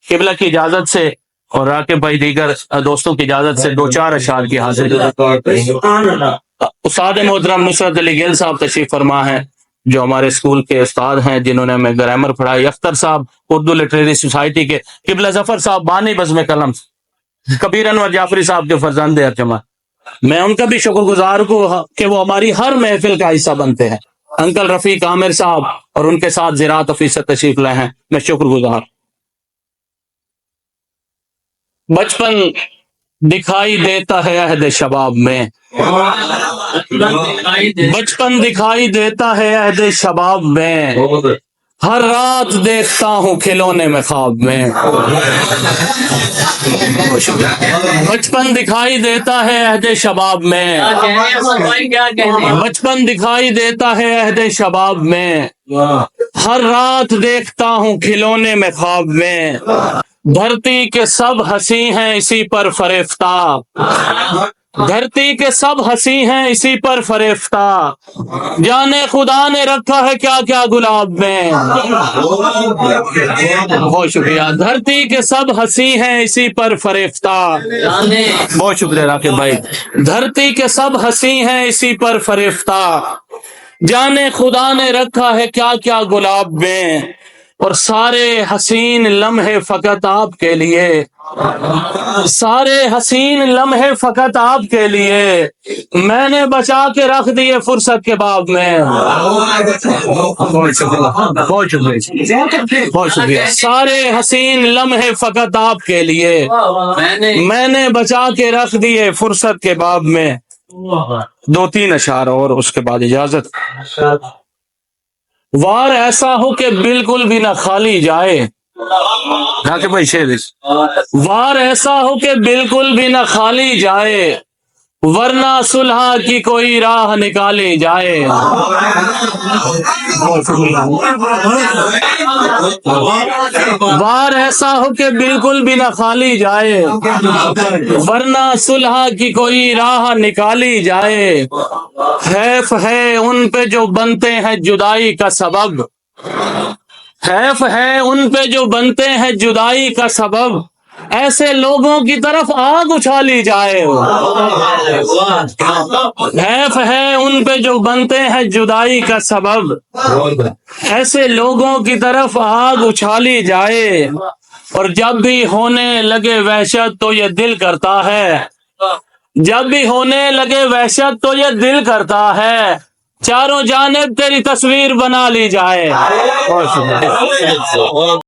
قبلہ کی اجازت سے اور راکب بھائی دیگر دوستوں کی اجازت سے 2-4 اشعار کی حاضر استاد محترم نصرت علی گل صاحب تشریف فرما ہے، جو ہمارے اسکول کے استاد ہیں، جنہوں نے ہمیں گرامر پڑھائی، اختر صاحب اردو لٹریری سوسائٹی کے، قبلہ ظفر صاحب بانی بزم قلم، کبیر انور جعفری صاحب کے فرزند ارجمند، میں ان کا بھی شکر گزار ہوں کہ وہ ہماری ہر محفل کا حصہ بنتے ہیں۔ انکل رفیق عامر صاحب اور ان کے ساتھ زراعت افیسر تشریف لائے ہیں، میں شکر گزار۔ بچپن دکھائی دیتا ہے عہد شباب میں، بچپن دکھائی دیتا ہے عہد شباب میں، ہر رات دیکھتا ہوں کھلونے میں خواب میں۔ بچپن دکھائی دیتا ہے عہد شباب میں، بچپن دکھائی دیتا ہے عہد شباب میں، ہر رات دیکھتا ہوں کھلونے میں خواب میں، دھرتی کے سب ہنسی ہیں اسی پر فریفتہ، دھرتی کے سب ہنسی ہیں اسی پر فریفتہ، جانے خدا نے رکھا ہے کیا کیا گلاب میں۔ بہت شکریہ۔ دھرتی کے سب ہنسی ہیں اسی پر فریفتہ، بہت شکریہ راکب بھائی۔ دھرتی کے سب ہنسی ہیں اسی پر فریفتہ، جانے خدا نے رکھا ہے کیا کیا گلاب میں، اور سارے حسین لمحے فقط آپ کے لیے، سارے حسین لمحے فقط آپ کے لیے، میں نے بچا کے رکھ دیے فرصت کے باب میں۔ بہت شکریہ، بہت شکریہ۔ سارے حسین لمحے فقط آپ کے لیے، میں نے بچا کے رکھ دیے فرصت کے باب میں۔ 2-3 اشعار اور اس کے بعد اجازت۔ وار ایسا ہو کہ بالکل بھی نہ خالی جائے، راکب بھائی شعر، وار ایسا ہو کہ بالکل بھی نہ خالی جائے، ورنہ صلح کی کوئی راہ نکالی جائے۔ وار ایسا ہو کہ بالکل بھی نہ خالی جائے، ورنہ صلح کی کوئی راہ نکالی جائے، حیف ہے ان پہ جو بنتے ہیں جدائی کا سبب، حیف ہے ان پہ جو بنتے ہیں جدائی کا سبب، ایسے لوگوں کی طرف آگ اچھالی جائے۔ حیف ہے ان پہ جو بنتے ہیں جدائی کا سبب، ایسے لوگوں کی طرف آگ اچھالی جائے، اور جب بھی ہونے لگے وحشت تو یہ دل کرتا ہے، جب بھی ہونے لگے وحشت تو یہ دل کرتا ہے، چاروں جانب تیری تصویر بنا لی جائے۔